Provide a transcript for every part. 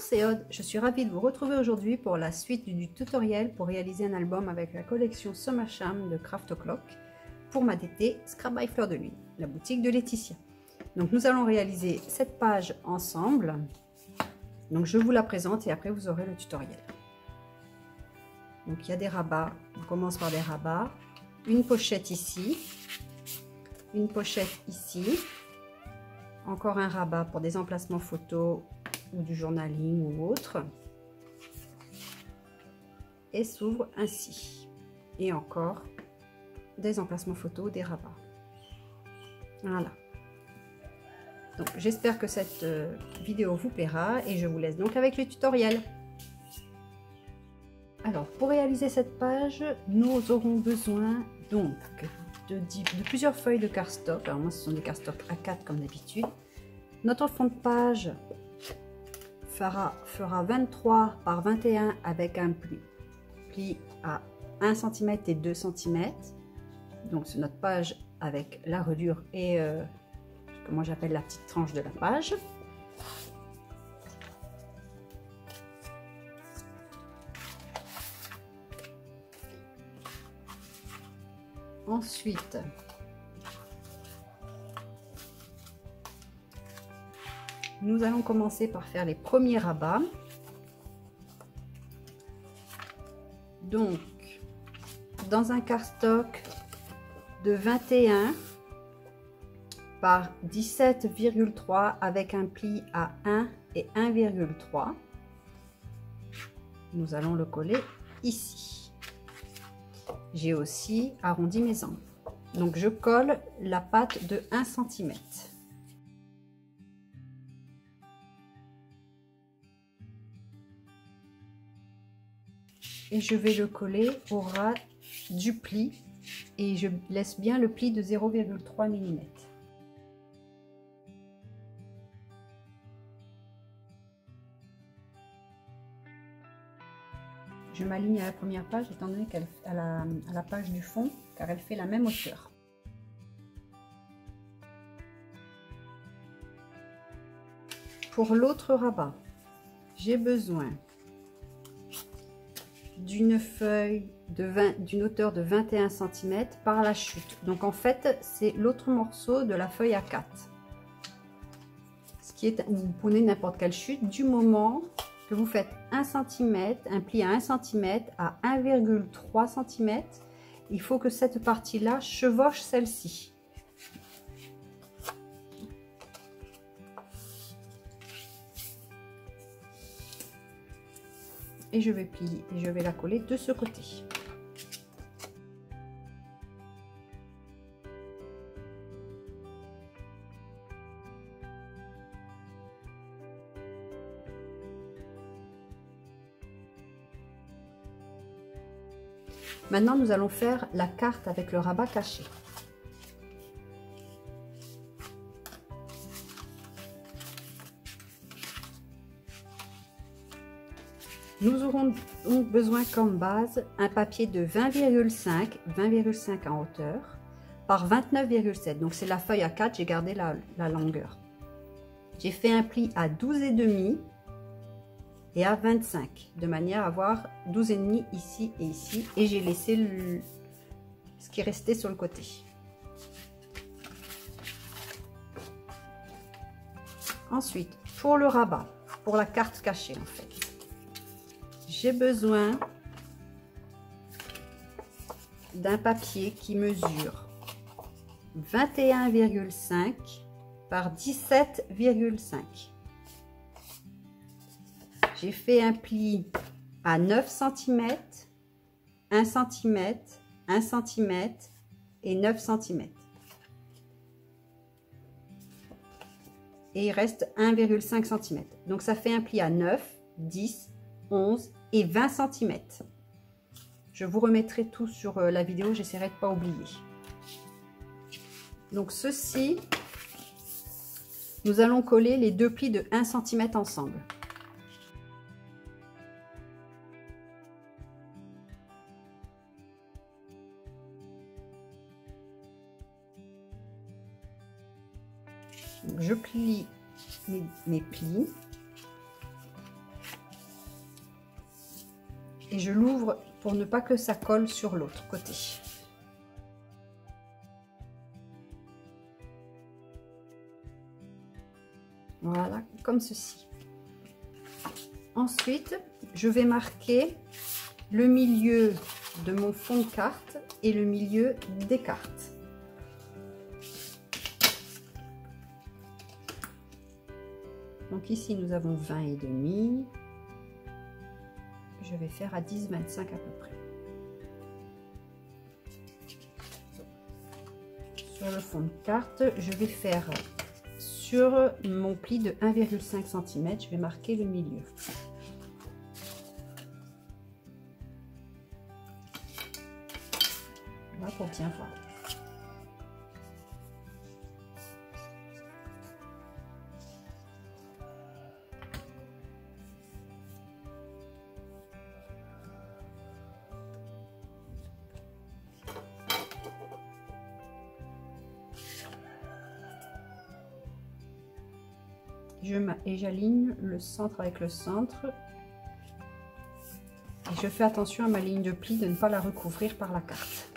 c'est Aude, je suis ravie de vous retrouver aujourd'hui pour la suite du tutoriel pour réaliser un album avec la collection Summer Charm de Craft O'Clock pour ma DT Scrap by Fleur de Lune, la boutique de Laetitia. Donc nous allons réaliser cette page ensemble, donc je vous la présente et après vous aurez le tutoriel. Donc il y a des rabats, on commence par des rabats, une pochette ici, une pochette ici, encore un rabat pour des emplacements photos ou du journaling ou autre, et s'ouvre ainsi, et encore des emplacements photos, des rabats. Voilà, donc j'espère que cette vidéo vous plaira et je vous laisse donc avec le tutoriel. Alors pour réaliser cette page, nous aurons besoin donc de plusieurs feuilles de cardstock. Alors moi ce sont des cardstock A4 comme d'habitude. Notre fond de page fera 23 par 21 avec un pli à 1 cm et 2 cm. Donc c'est notre page avec la reliure et que moi j'appelle la petite tranche de la page. Ensuite, nous allons commencer par faire les premiers rabats. Donc, dans un cardstock de 21 par 17,3 avec un pli à 1 et 1,3, nous allons le coller ici. J'ai aussi arrondi mes angles. Donc je colle la patte de 1 cm. Et je vais le coller au ras du pli et je laisse bien le pli de 0,3 mm. Je m'aligne à la première page étant donné qu'elle à la page du fond car elle fait la même hauteur. Pour l'autre rabat, j'ai besoin d'une feuille d'une hauteur de 21 cm par la chute. Donc en fait c'est l'autre morceau de la feuille A4. Ce qui est, vous prenez n'importe quelle chute du moment que vous faites 1 cm, un pli à 1 cm à 1,3 cm, il faut que cette partie-là chevauche celle-ci. Et je vais plier et je vais la coller de ce côté. Maintenant, nous allons faire la carte avec le rabat caché. Nous aurons donc besoin comme base un papier de 20,5 en hauteur par 29,7. Donc c'est la feuille A4, j'ai gardé la longueur. J'ai fait un pli à 12,5 et à 25 de manière à avoir 12,5 ici et ici, et j'ai laissé ce qui restait sur le côté. Ensuite, pour le rabat, pour la carte cachée en fait, j'ai besoin d'un papier qui mesure 21,5 par 17,5. J'ai fait un pli à 9 cm, 1 cm, 1 cm et 9 cm. Et il reste 1,5 cm. Donc ça fait un pli à 9, 10, 11 et 20 cm. Je vous remettrai tout sur la vidéo, j'essaierai de ne pas oublier. Donc ceci, nous allons coller les deux plis de 1 cm ensemble. Je plie mes plis et je l'ouvre pour ne pas que ça colle sur l'autre côté. Voilà, comme ceci. Ensuite, je vais marquer le milieu de mon fond de carte et le milieu des cartes. Donc ici, nous avons 20 et demi. Je vais faire à 10,25 à peu près. Sur le fond de carte, je vais faire sur mon pli de 1,5 cm, je vais marquer le milieu. Là pour bien voir. Et j'aligne le centre avec le centre. Et je fais attention à ma ligne de pli de ne pas la recouvrir par la carte.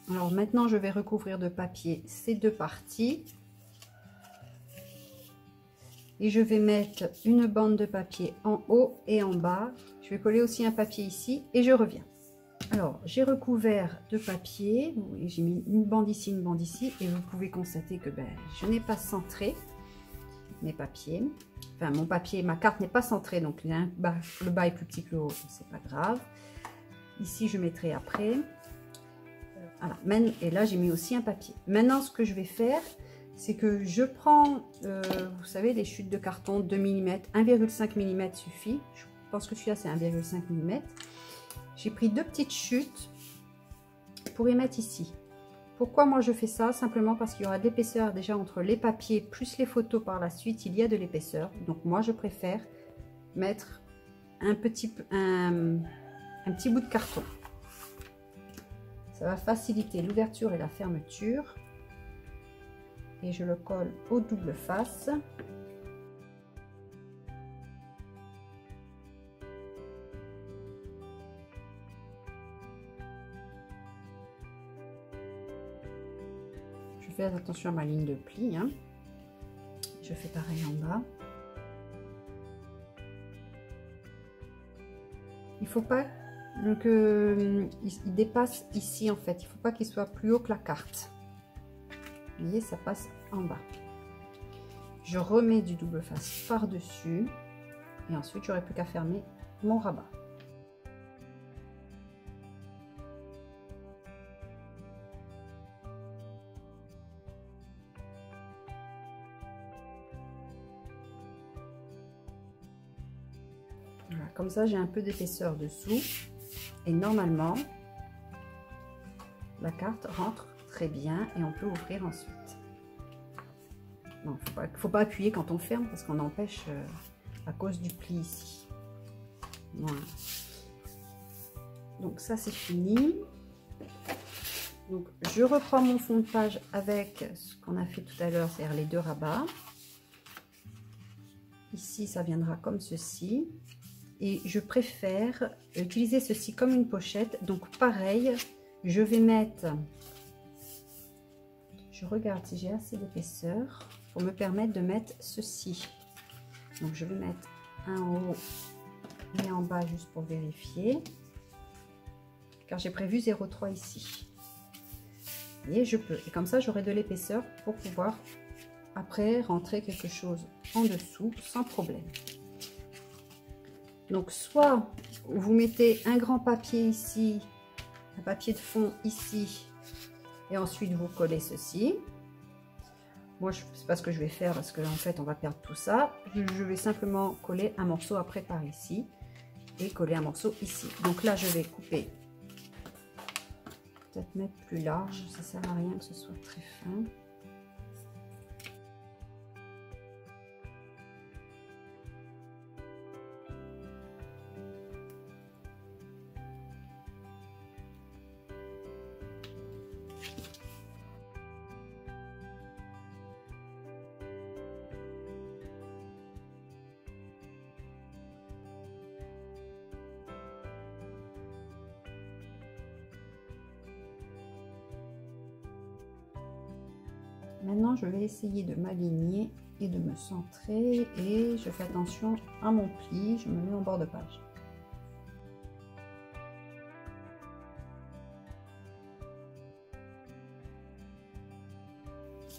Alors maintenant, je vais recouvrir de papier ces deux parties. Et je vais mettre une bande de papier en haut et en bas. Je vais coller aussi un papier ici et je reviens. Alors, j'ai recouvert de papier. J'ai mis une bande ici, une bande ici. Et vous pouvez constater que je n'ai pas centré mes papiers. Enfin, mon papier, ma carte n'est pas centrée. Donc, le bas est plus petit que le haut. C'est pas grave. Ici, je mettrai après. Voilà. Et là, j'ai mis aussi un papier. Maintenant, ce que je vais faire, c'est que je prends, vous savez, les chutes de carton 2 mm, 1,5 mm suffit. Je pense que celui-là, c'est 1,5 mm. J'ai pris deux petites chutes pour y mettre ici. Pourquoi moi je fais ça? Simplement parce qu'il y aura de l'épaisseur déjà entre les papiers plus les photos par la suite. Il y a de l'épaisseur. Donc moi, je préfère mettre un petit bout de carton. Ça va faciliter l'ouverture et la fermeture. Et je le colle au double face. Je fais attention à ma ligne de pli. Hein. Je fais pareil en bas. Il ne faut pas qu'il dépasse ici en fait. Il ne faut pas qu'il soit plus haut que la carte. Vous voyez, ça passe en bas. Je remets du double face par-dessus et ensuite j'aurai plus qu'à fermer mon rabat. Voilà, comme ça j'ai un peu d'épaisseur dessous et normalement la carte rentre très bien et on peut ouvrir ensuite. Non, faut pas appuyer quand on ferme parce qu'on empêche à cause du pli ici. Voilà. Donc ça c'est fini. Donc je reprends mon fond de page avec ce qu'on a fait tout à l'heure, c'est-à-dire les deux rabats. Ici ça viendra comme ceci. Et je préfère utiliser ceci comme une pochette. Donc pareil, je vais mettre... Je regarde si j'ai assez d'épaisseur pour me permettre de mettre ceci. Donc je vais mettre un en haut et en bas juste pour vérifier. Car j'ai prévu 0,3 ici. Et je peux. Et comme ça j'aurai de l'épaisseur pour pouvoir après rentrer quelque chose en dessous sans problème. Donc soit vous mettez un grand papier ici, un papier de fond ici. Et ensuite, vous collez ceci. Moi, c'est pas ce que je vais faire parce que en fait, on va perdre tout ça. Je vais simplement coller un morceau après par ici et coller un morceau ici. Donc là, je vais couper. Peut-être mettre plus large, ça sert à rien que ce soit très fin. Maintenant, je vais essayer de m'aligner et de me centrer et je fais attention à mon pli, je me mets en bord de page.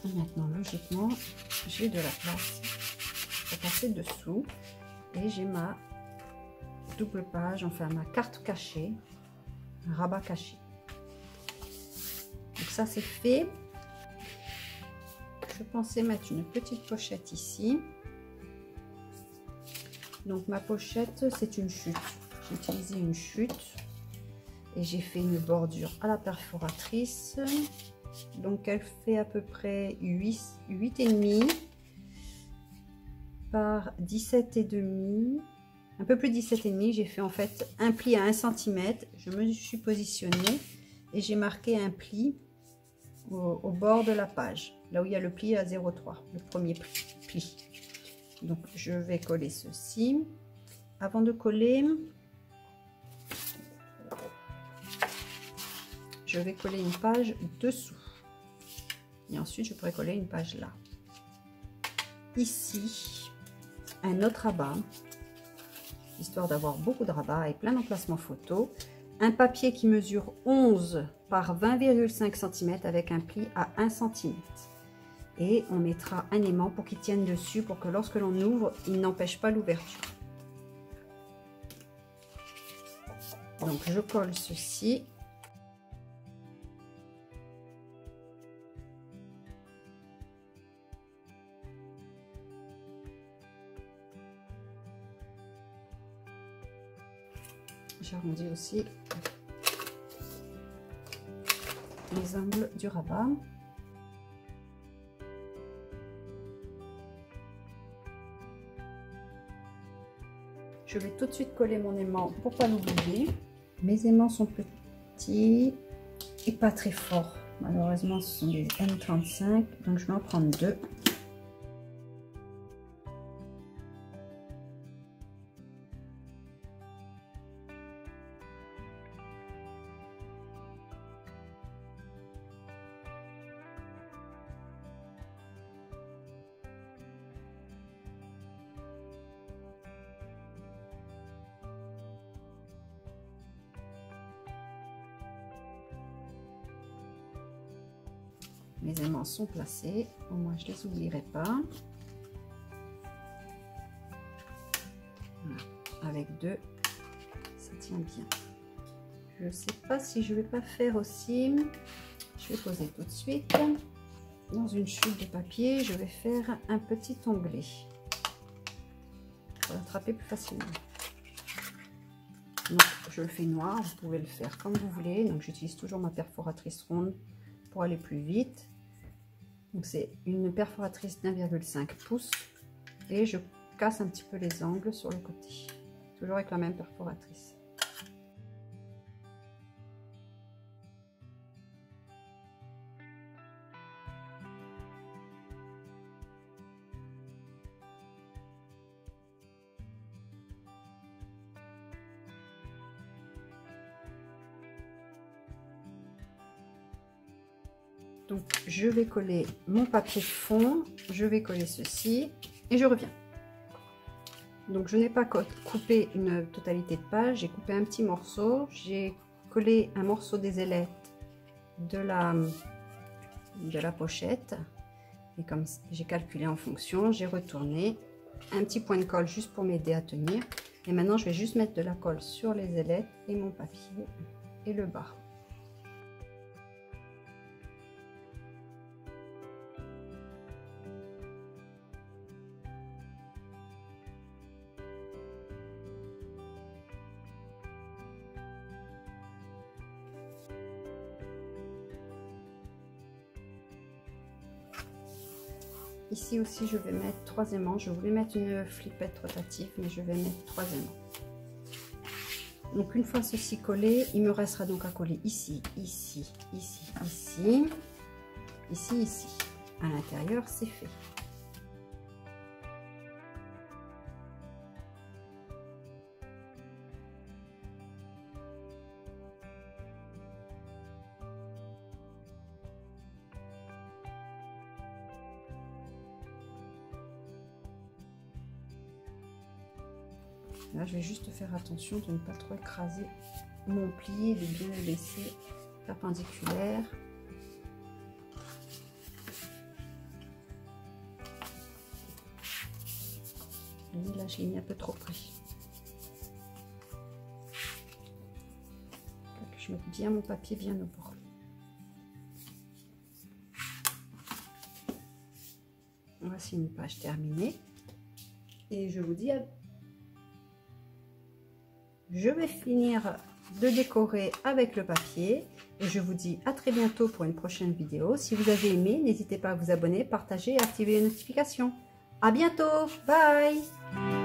Et maintenant, logiquement, j'ai de la place pour passer dessous et j'ai ma double page, enfin ma carte cachée, un rabat caché. Donc ça c'est fait. Je pensais mettre une petite pochette ici. Donc ma pochette c'est une chute. J'ai utilisé une chute et j'ai fait une bordure à la perforatrice. Donc elle fait à peu près 8,5 par 17,5. Un peu plus de 17,5. J'ai fait en fait un pli à 1 cm. Je me suis positionnée et j'ai marqué un pli au bord de la page, là où il y a le pli à 0,3, le premier pli. Donc je vais coller ceci. Avant de coller, je vais coller une page dessous et ensuite je pourrais coller une page là. Ici un autre rabat, histoire d'avoir beaucoup de rabats et plein d'emplacements photos. Un papier qui mesure 11 par 20,5 cm avec un pli à 1 cm. Et on mettra un aimant pour qu'il tienne dessus, pour que lorsque l'on ouvre, il n'empêche pas l'ouverture. Donc je colle ceci. J'arrondis aussi les angles du rabat. Je vais tout de suite coller mon aimant pour pas l'oublier. Mes aimants sont petits et pas très forts. Malheureusement, ce sont des M35, donc je vais en prendre 2. Mes aimants sont placés, au moins je les oublierai pas. Voilà. Avec 2, ça tient bien. Je ne sais pas si je vais pas faire aussi. Je vais poser tout de suite dans une chute de papier. Je vais faire un petit onglet pour l'attraper plus facilement. Donc je le fais noir. Vous pouvez le faire comme vous voulez. Donc j'utilise toujours ma perforatrice ronde pour aller plus vite. Donc c'est une perforatrice d'1,5 pouces et je casse un petit peu les angles sur le côté, toujours avec la même perforatrice. Donc je vais coller mon papier fond, je vais coller ceci et je reviens. Donc je n'ai pas coupé une totalité de page, j'ai coupé un petit morceau, j'ai collé un morceau des ailettes de la pochette et comme j'ai calculé en fonction, j'ai retourné un petit point de colle juste pour m'aider à tenir. Et maintenant je vais juste mettre de la colle sur les ailettes et mon papier et le bas. Ici aussi, je vais mettre 3 aimants. Je voulais mettre une flippette rotative, mais je vais mettre 3 aimants. Donc, une fois ceci collé, il me restera donc à coller ici, ici, ici, ici, ici, ici. À l'intérieur, c'est fait. Là, je vais juste faire attention de ne pas trop écraser mon pli, de bien le laisser perpendiculaire. Et là, je l'ai mis un peu trop près. Je mets bien mon papier bien au bord. Voici une page terminée. Et je vous dis, je vais finir de décorer avec le papier. Et je vous dis à très bientôt pour une prochaine vidéo. Si vous avez aimé, n'hésitez pas à vous abonner, partager et activer les notifications. À bientôt, bye!